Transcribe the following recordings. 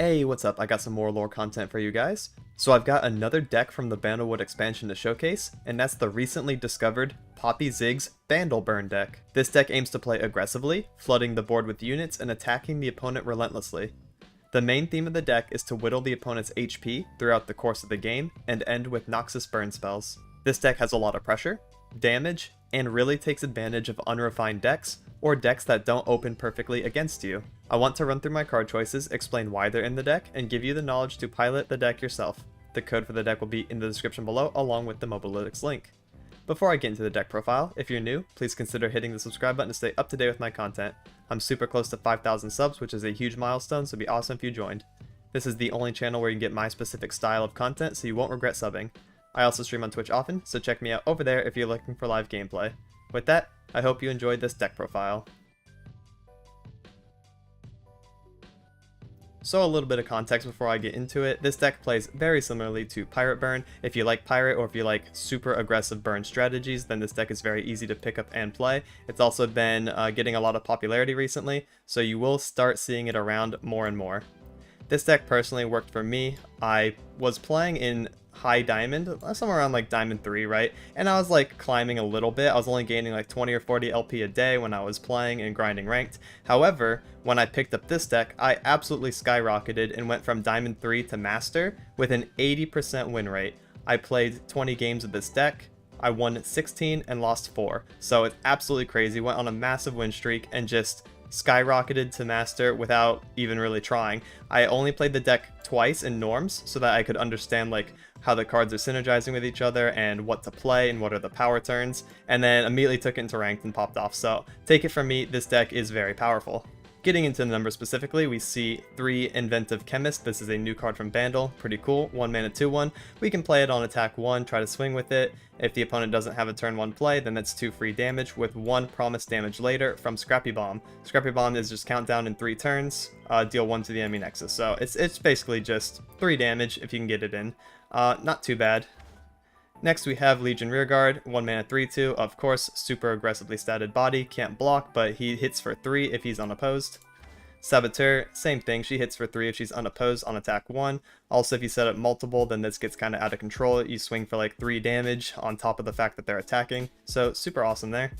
Hey, what's up? I got some more lore content for you guys. So I've got another deck from the Bandle expansion to showcase, and that's the recently discovered Poppy Ziggs Bandle Burn deck. This deck aims to play aggressively, flooding the board with units and attacking the opponent relentlessly. The main theme of the deck is to whittle the opponent's HP throughout the course of the game and end with Noxus burn spells. This deck has a lot of pressure, damage, and really takes advantage of unrefined decks, or decks that don't open perfectly against you. I want to run through my card choices, explain why they're in the deck, and give you the knowledge to pilot the deck yourself. The code for the deck will be in the description below along with the Mobalytics link. Before I get into the deck profile, if you're new, please consider hitting the subscribe button to stay up to date with my content. I'm super close to 5,000 subs, which is a huge milestone, so it'd be awesome if you joined. This is the only channel where you can get my specific style of content, so you won't regret subbing. I also stream on Twitch often, so check me out over there if you're looking for live gameplay. With that, I hope you enjoyed this deck profile. So a little bit of context before I get into it. This deck plays very similarly to Pirate Burn. If you like Pirate or if you like super aggressive burn strategies, then this deck is very easy to pick up and play. It's also been getting a lot of popularity recently, so you will start seeing it around more and more. This deck personally worked for me. I was playing in high diamond, somewhere around like diamond 3, right? And I was like climbing a little bit. I was only gaining like 20 or 40 LP a day when I was playing and grinding ranked. However, when I picked up this deck, I absolutely skyrocketed and went from diamond 3 to master with an 80% win rate. I played 20 games of this deck. I won 16 and lost 4. So it's absolutely crazy. Went on a massive win streak and just skyrocketed to master without even really trying. I only played the deck twice in norms so that I could understand like how the cards are synergizing with each other and what to play and what are the power turns, and then immediately took it into ranked and popped off. So take it from me, this deck is very powerful. Getting into the numbers specifically, we see 3 Inventive Chemist. This is a new card from Bandle, pretty cool, 1 mana 2/1. We can play it on attack 1, try to swing with it. If the opponent doesn't have a turn 1 play, then that's 2 free damage with 1 promised damage later from Scrappy Bomb. Scrappy Bomb is just countdown in 3 turns, deal 1 to the enemy nexus. So it's basically just 3 damage if you can get it in. Not too bad. Next we have Legion Rearguard, 1 mana 3/2, of course, super aggressively statted body, can't block, but he hits for 3 if he's unopposed. Saboteur, same thing, she hits for 3 if she's unopposed on attack 1. Also, if you set up multiple, then this gets kind of out of control. You swing for like 3 damage on top of the fact that they're attacking, so super awesome there.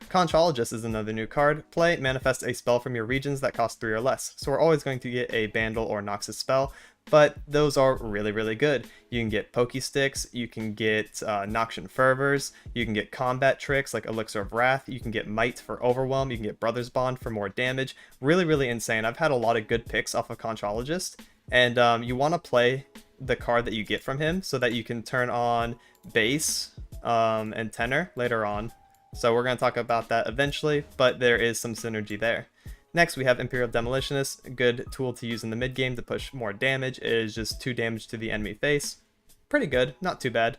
Conchologist is another new card. Play, manifest a spell from your regions that cost 3 or less. So we're always going to get a Bandle or Noxus spell, but those are really good. You can get Pokey Sticks, you can get Noxian Fervors, you can get combat tricks like Elixir of Wrath, you can get Might for Overwhelm, you can get Brother's Bond for more damage. Really insane. I've had a lot of good picks off of Conchologist, and you want to play the card that you get from him so that you can turn on Base and Tenor later on. So we're going to talk about that eventually, but there is some synergy there. Next, we have Imperial Demolitionist, a good tool to use in the mid game to push more damage. It is just 2 damage to the enemy face. Pretty good, not too bad.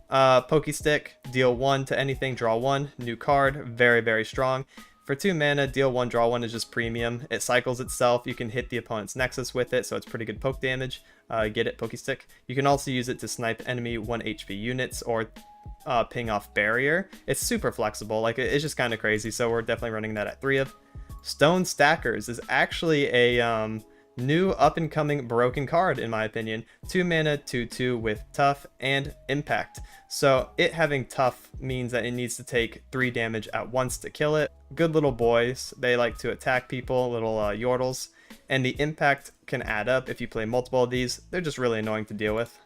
Pokey Stick, deal 1 to anything, draw 1. New card, very strong. For 2 mana, deal 1, draw 1 is just premium. It cycles itself. You can hit the opponent's nexus with it, so it's pretty good poke damage. Get it, Pokey Stick. You can also use it to snipe enemy 1 HP units or ping off barrier. It's super flexible, like it's just kind of crazy, so we're definitely running that at 3 of. Stone Stackers is actually a new up-and-coming broken card in my opinion. 2 mana 2/2 with tough and impact. So it having tough means that it needs to take 3 damage at once to kill it. Good little boys, they like to attack people, little yordles, and the impact can add up if you play multiple of these. They're just really annoying to deal with.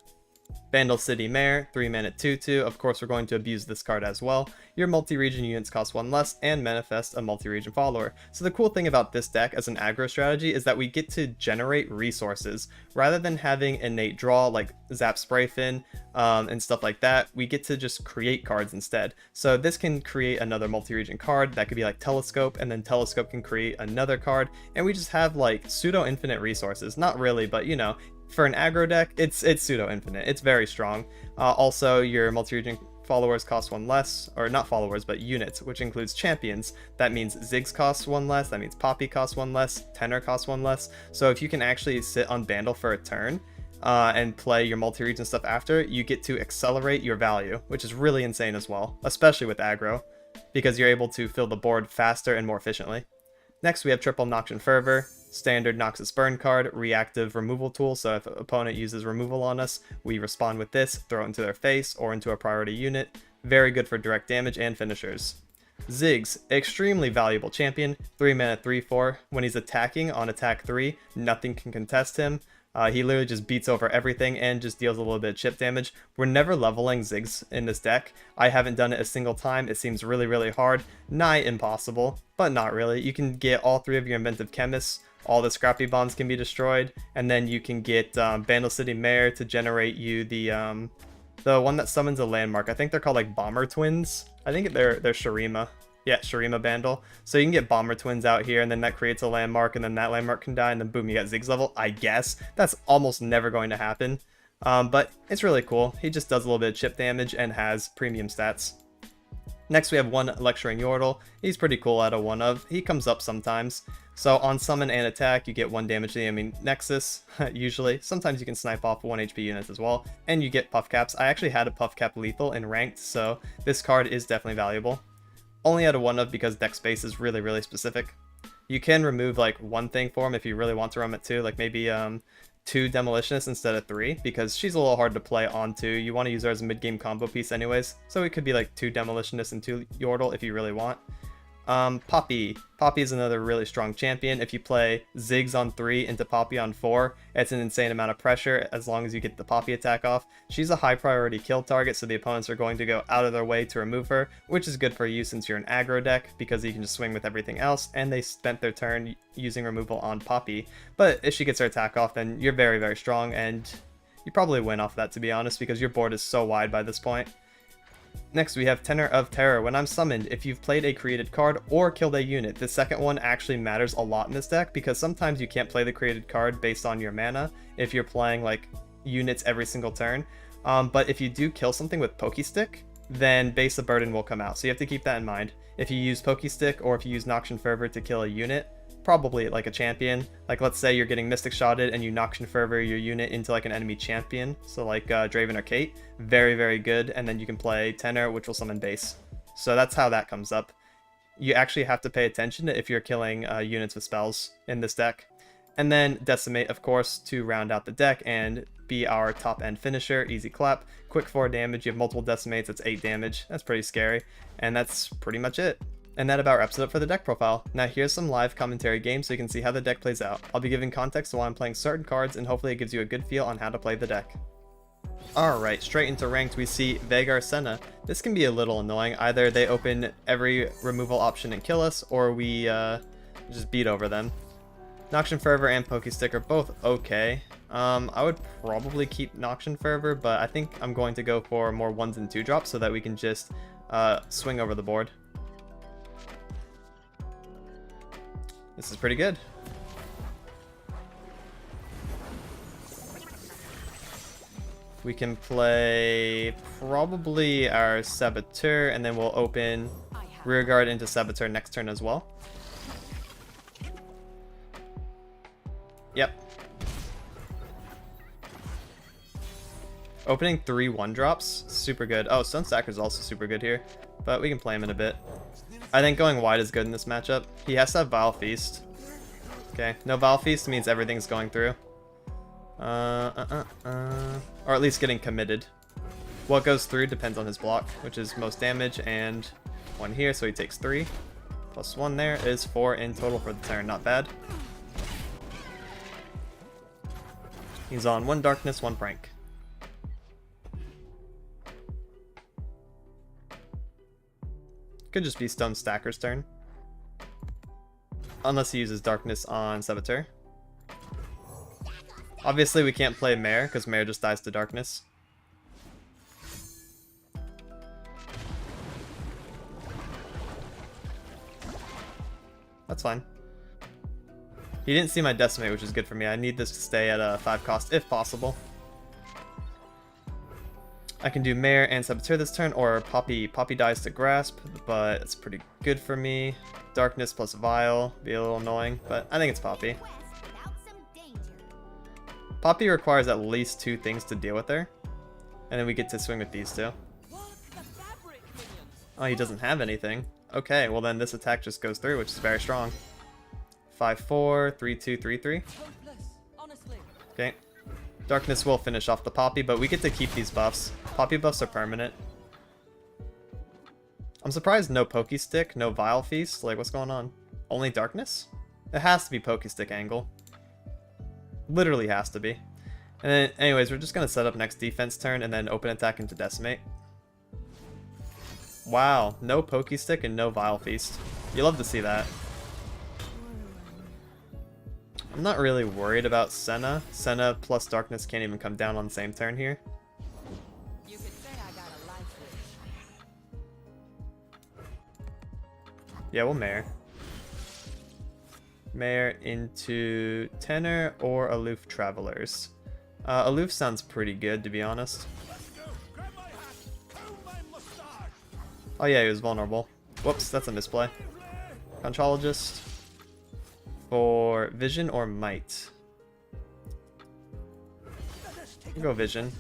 Bandle City Mayor, 3 mana 2/2. Of course, we're going to abuse this card as well. Your multi-region units cost 1 less and manifest a multi-region follower. So the cool thing about this deck as an aggro strategy is that we get to generate resources. Rather than having innate draw like Zap Sprayfin and stuff like that, we get to just create cards instead. So this can create another multi-region card that could be like Telescope, and then Telescope can create another card, and we just have like pseudo-infinite resources. Not really, but you know, for an aggro deck, it's pseudo-infinite. It's very strong. Also, your multi-region followers cost 1 less, or not followers, but units, which includes champions. That means Ziggs costs 1 less, that means Poppy costs 1 less, Tenor costs 1 less. So if you can actually sit on Bandle for a turn and play your multi-region stuff after, you get to accelerate your value, which is really insane as well, especially with aggro, because you're able to fill the board faster and more efficiently. Next, we have triple Noxian Fervor, standard Noxus Burn card, reactive removal tool, so if an opponent uses removal on us, we respond with this, throw it into their face or into a priority unit. Very good for direct damage and finishers. Ziggs, extremely valuable champion, 3 mana 3/4. When he's attacking on attack 3, nothing can contest him. He literally just beats over everything and just deals a little bit of chip damage. We're never leveling Ziggs in this deck. I haven't done it a single time. It seems really, really hard. Nigh impossible, but not really. You can get all 3 of your inventive chemists. All the scrappy bonds can be destroyed, and then you can get Bandle City Mare to generate you the one that summons a landmark. I think they're called like Bomber Twins. I think they're Shurima. Yeah, Shurima Bandle. So you can get Bomber Twins out here, and then that creates a landmark, and then that landmark can die, and then boom, you got Ziggs level, I guess. That's almost never going to happen. But it's really cool. He just does a little bit of chip damage and has premium stats. Next, we have one Lecturing Yordle. He's pretty cool out of one of. He comes up sometimes. So on summon and attack, you get 1 damage to the enemy Nexus, usually. Sometimes you can snipe off 1 HP units as well, and you get Puff Caps. I actually had a Puff Cap lethal in ranked, so this card is definitely valuable. Only out of one of because deck space is really, really specific. You can remove like 1 thing for him if you really want to run it too, like maybe 2 Demolitionists instead of 3, because she's a little hard to play on 2. You want to use her as a mid-game combo piece anyways, so it could be like 2 Demolitionists and 2 Yordle if you really want. Poppy. Poppy is another really strong champion. If you play Ziggs on 3 into Poppy on 4, it's an insane amount of pressure as long as you get the Poppy attack off. She's a high priority kill target, so the opponents are going to go out of their way to remove her, which is good for you since you're an aggro deck, because you can just swing with everything else, and they spent their turn using removal on Poppy. But if she gets her attack off, then you're very, very strong, and you probably win off that, to be honest, because your board is so wide by this point. Next, we have Tenor of Terror. When I'm summoned, if you've played a created card or killed a unit, the second one actually matters a lot in this deck, because sometimes you can't play the created card based on your mana if you're playing like units every single turn. But if you do kill something with Pokestick, then Base of Burden will come out, so you have to keep that in mind. If you use Pokestick or if you use Noxian Fervor to kill a unit, probably like a champion. Like let's say you're getting Mystic Shotted and you Noxian Fervor your unit into like an enemy champion, so like Draven or Kate, very, very good, and then you can play Tenor, which will summon base. So that's how that comes up. You actually have to pay attention if you're killing units with spells in this deck. And then Decimate, of course, to round out the deck and be our top end finisher. Easy clap, quick 4 damage, you have multiple Decimates, that's 8 damage, that's pretty scary, and that's pretty much it. And that about wraps it up for the deck profile. Now here's some live commentary games so you can see how the deck plays out. I'll be giving context to why I'm playing certain cards, and hopefully it gives you a good feel on how to play the deck. Alright, straight into ranked we see Veigar Senna. This can be a little annoying. Either they open every removal option and kill us, or we just beat over them. Noxian Fervor and Pokestick are both okay. I would probably keep Noxian Fervor, but I think I'm going to go for more 1s and 2 drops so that we can just swing over the board. This is pretty good. We can play probably our Saboteur, and then we'll open Rearguard into Saboteur next turn as well. Yep. Opening 3 1-drops, super good. Oh, Stunestacker is also super good here, but we can play him in a bit. I think going wide is good in this matchup. He has to have Vile Feast. Okay, no Vile Feast means everything's going through. Or at least getting committed. What goes through depends on his block, which is most damage, and 1 here, so he takes 3. Plus 1 there is 4 in total for the turn, not bad. He's on 1 Darkness, 1 Prank. Could just be Stone Stacker's turn. Unless he uses Darkness on Saboteur. Obviously we can't play Mare, because Mare just dies to Darkness. That's fine. He didn't see my Decimate, which is good for me. I need this to stay at a 5 cost if possible. I can do Mare and Saboteur this turn, or Poppy. Poppy dies to Grasp, but it's pretty good for me. Darkness plus Vile, be a little annoying, but I think it's Poppy. Poppy requires at least 2 things to deal with her, and then we get to swing with these 2. Oh, he doesn't have anything. Okay, well then this attack just goes through, which is very strong. 5/4, 3/2, 3/3. Okay. Darkness will finish off the Poppy, but we get to keep these buffs. Poppy buffs are permanent. I'm surprised no Pokey Stick, no Vile Feast. Like, what's going on? Only Darkness? It has to be Pokey Stick angle. Literally has to be. And then, anyways, we're just going to set up next defense turn and then open attack into Decimate. Wow, no Pokey Stick and no Vile Feast. You love to see that. I'm not really worried about Senna. Senna plus Darkness can't even come down on the same turn here. You could say I got a life switch. Yeah, we'll Mare. Mare into Tenor or Aloof Travelers. Aloof sounds pretty good, to be honest. Oh yeah, he was vulnerable. Whoops, that's a misplay. Conchologist. For Vision or Might? We'll go Vision.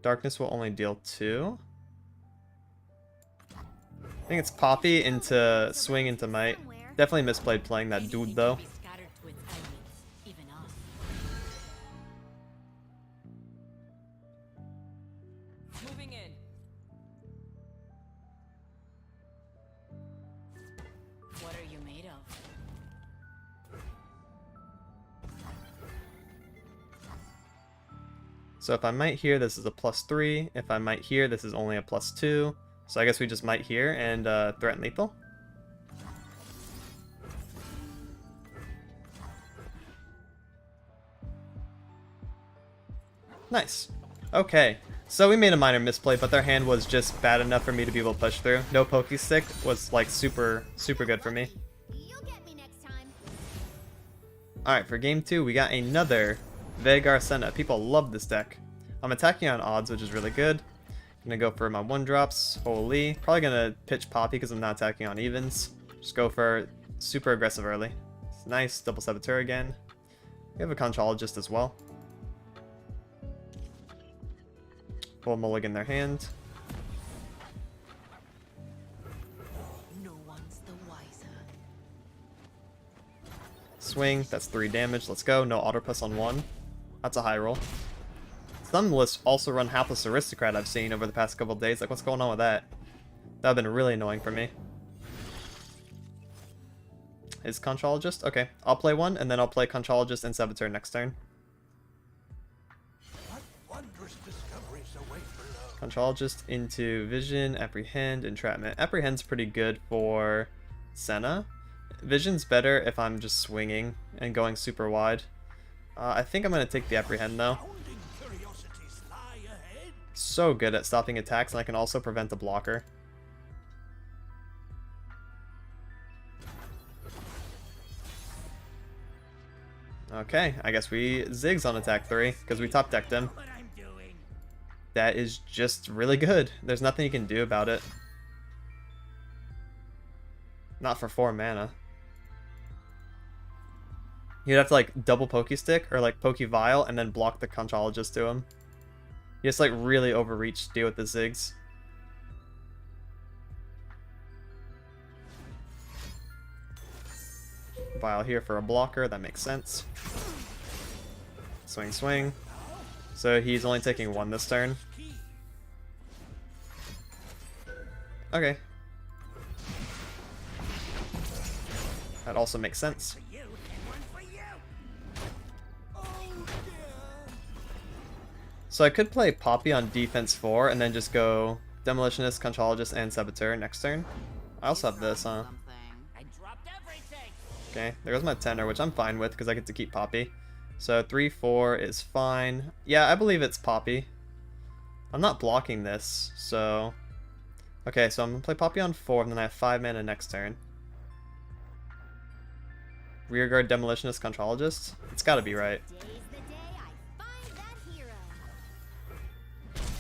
Darkness will only deal 2. I think it's Poppy into Swing into Might. Definitely misplayed playing that dude though. Moving in. What are you made of? So if I Might here, this is a +3. If I Might here, this is only a +2. So I guess we just Might here and threaten lethal. Nice. Okay, so we made a minor misplay, but their hand was just bad enough for me to be able to push through. No Pokey Stick was like super good for me. You'll get me next time. Alright, for game 2, we got another Veigar Senna. People love this deck. I'm attacking on odds, which is really good. Gonna go for my 1-drops. Holy. Probably gonna pitch Poppy because I'm not attacking on evens. Just go for super aggressive early. It's nice. Double Saboteur again. We have a Conchologist as well. Full mulligan their hand. No one's the wiser. Swing. That's 3 damage. Let's go. No Autopuss on 1. That's a high roll. Some lists also run Hapless Aristocrat I've seen over the past couple of days. Like, what's going on with that? That would have been really annoying for me. Is Conchologist? Okay, I'll play one, and then I'll play Conchologist and Saboteur next turn. Conchologist into Vision, Apprehend, Entrapment. Apprehend's pretty good for Senna. Vision's better if I'm just swinging and going super wide. I think I'm going to take the Apprehend, though. So good at stopping attacks, and I can also prevent a blocker. Okay, I guess we Ziggs on attack 3, because we top decked him. That is just really good. There's nothing you can do about it. Not for 4 mana. You'd have to like double Pokey Stick or like Pokey Vial and then block the Conchologist to him. You just like really overreach to deal with the Ziggs. Vial here for a blocker, that makes sense. Swing, swing. So he's only taking 1 this turn. Okay. That also makes sense. So I could play Poppy on defense 4 and then just go Demolitionist, Conchologist, and Saboteur next turn. I also have this, huh? Okay, there goes my Tenor, which I'm fine with because I get to keep Poppy. So 3/4 is fine. Yeah, I believe it's Poppy. I'm not blocking this, so... Okay, so I'm going to play Poppy on 4, and then I have 5 mana next turn. Rearguard, Demolitionist, Conchologist? It's gotta be right.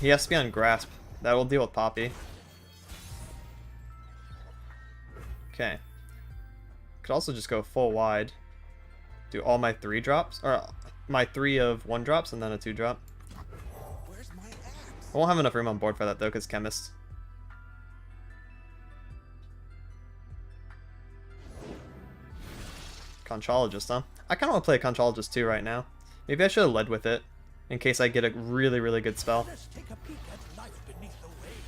He has to be on Grasp. That will deal with Poppy. Okay. Could also just go full wide. Do all my 3-drops, or my 3 of 1-drops and then a 2-drop. I won't have enough room on board for that though, because Chemist. Conchologist, huh? I kind of want to play a Conchologist too right now. Maybe I should have led with it, in case I get a really, really good spell. Let's take a peek at life beneath the waves.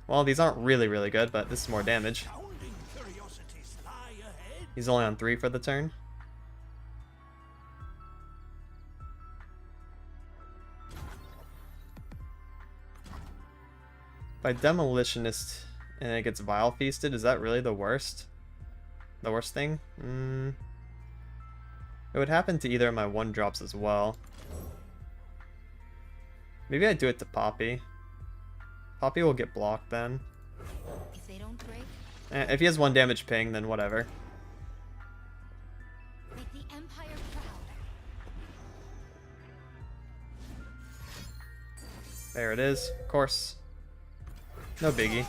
Well, these aren't really, really good, but this is more damage. Astounding curiosities lie ahead. He's only on 3 for the turn. By Demolitionist and it gets Vile Feasted, is that really the worst? The worst thing? It would happen to either of my 1-drops as well. Maybe I do it to Poppy. Poppy will get blocked then. If they don't break, If he has 1 damage ping, then whatever. make the Empire proud. There it is, of course. No biggie.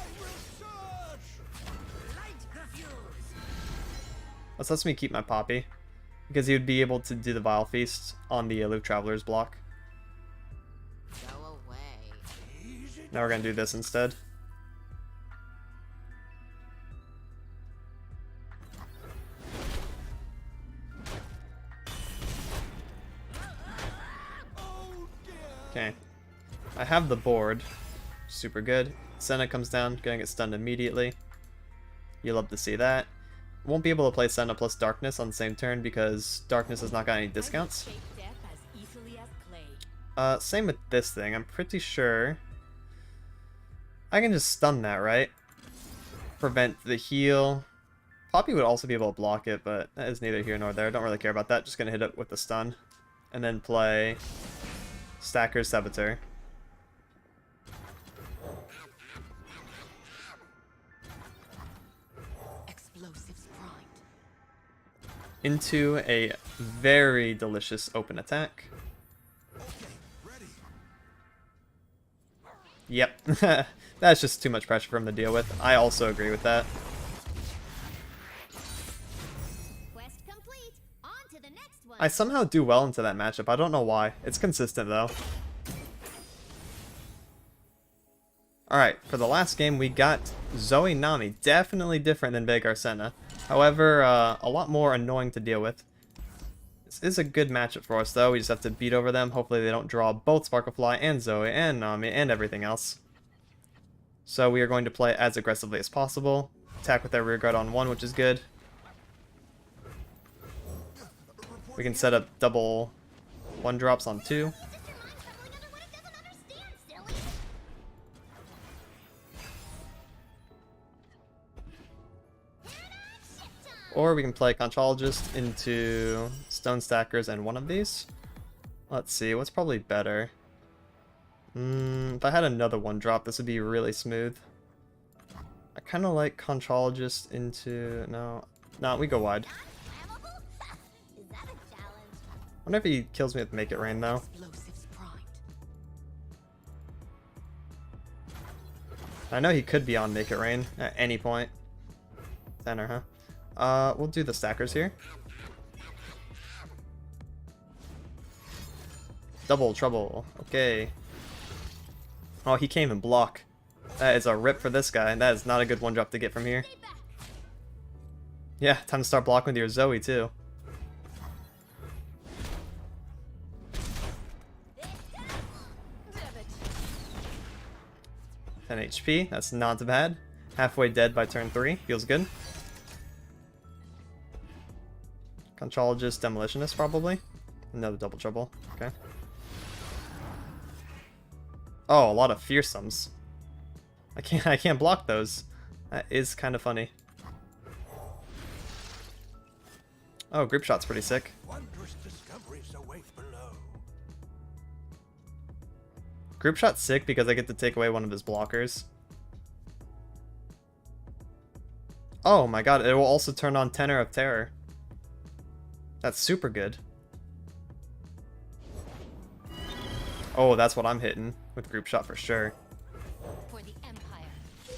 This lets me keep my Poppy, because he would be able to do the Vile Feast on the Aloof Traveler's block. Go away. Now we're gonna do this instead. Okay, I have the board. Super good. Senna comes down, gonna get stunned immediately. You love to see that. Won't be able to play Senna plus Darkness on the same turn because Darkness has not got any discounts. I will shape death as easily as clay. Same with this thing. I'm pretty sure I can just stun that, right? Prevent the heal. Poppy would also be able to block it, but that is neither here nor there. Don't really care about that. Just gonna hit it with the stun. And then play Stacker's Saboteur. Explosives primed. Into a very delicious open attack. Yep. That's just too much pressure for him to deal with. I also agree with that. Quest complete. On to the next one. I somehow do well into that matchup. I don't know why. It's consistent though. Alright, for the last game we got Zoe Nami. Definitely different than Veigar Senna. However, a lot more annoying to deal with. This is a good matchup for us though. We just have to beat over them. Hopefully they don't draw both Sparklefly and Zoe and Nami and everything else. So we are going to play as aggressively as possible. Attack with our rear guard on 1, which is good. We can set up double 1-drops on 2. Just your mind traveling under what it doesn't understand, silly. Or we can play Conchologist into Stone Stackers and one of these. Let's see, what's probably better? If I had another 1-drop, this would be really smooth. I kind of like Conchologist into... No, we go wide. Flammable? Is that a challenge? I wonder if he kills me with Make It Rain, though. Explosives primed. I know he could be on Make It Rain at any point. Center, huh? We'll do the Stackers here. Double trouble. Okay. Oh, he can't even block. That is a rip for this guy. That is not a good 1-drop to get from here. Yeah, time to start blocking with your Zoe, too. Damn it. 10 HP. That's not bad. Halfway dead by turn 3. Feels good. Conchologist, Demolitionist, probably. Another double trouble. Okay. Oh, a lot of fearsomes. I can't block those. That is kind of funny. Oh, group shot's pretty sick. Wondrous discoveries await below. Group shot's sick because I get to take away one of his blockers. Oh my god, it will also turn on Tenor of Terror. That's super good. Oh, that's what I'm hitting with group shot for sure. For the Empire.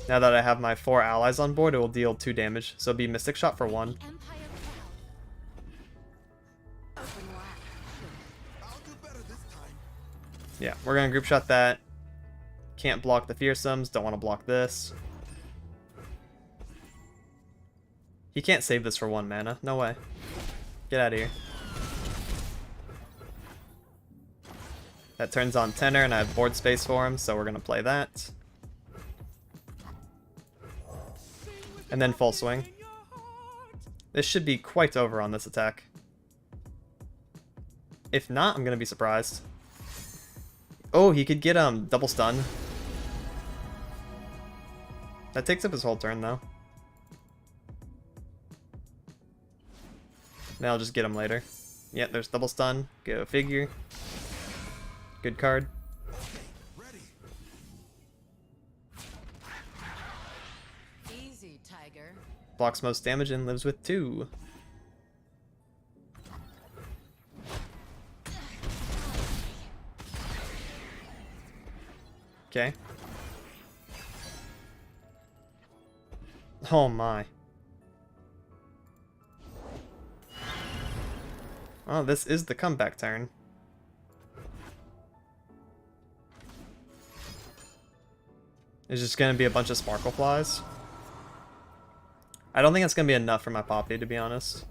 Now that I have my 4 allies on board, it will deal 2 damage. So it'll be Mystic Shot for 1. Empire proud. Open wide. I'll do better this time. Yeah, we're gonna group shot that. Can't block the fearsomes, don't want to block this. He can't save this for 1 mana. No way. Get out of here. That turns on Tenor, and I have board space for him, so we're going to play that. And then full swing. This should be quite over on this attack. If not, I'm going to be surprised. Oh, he could get double stun. That takes up his whole turn, though. Then I'll just get him later. Yep, there's double stun. Go figure. Good card. Easy, Tiger. Blocks most damage and lives with 2. Okay. Oh my. Oh, this is the comeback turn. It's just gonna be a bunch of sparkle flies. I don't think it's gonna be enough for my Poppy, to be honest.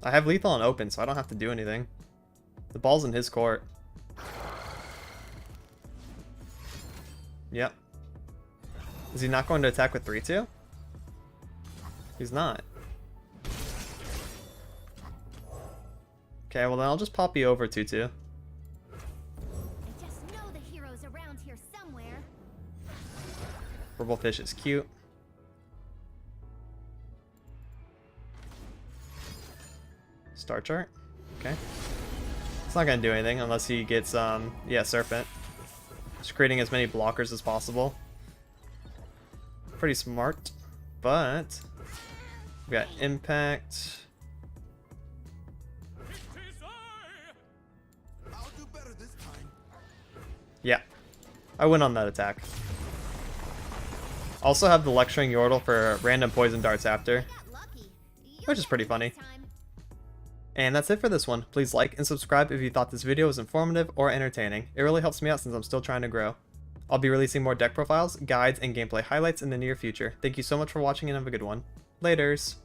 I have lethal on open, so I don't have to do anything. The ball's in his court. Yep. Is he not going to attack with 3-2? He's not. Okay, well then I'll just Poppy over 2-2. I just know the hero's around here somewhere. Purple fish is cute. Star chart. Okay. It's not gonna do anything unless he gets yeah, Serpent. Just creating as many blockers as possible. Pretty smart, but we got impact. I'll do better this time. Yeah, I win on that attack. Also have the lecturing Yordle for random poison darts after, Got lucky. You'll which is get pretty it funny. this time. And that's it for this one. Please like and subscribe if you thought this video was informative or entertaining. It really helps me out since I'm still trying to grow. I'll be releasing more deck profiles, guides, and gameplay highlights in the near future. Thank you so much for watching and have a good one. Laters!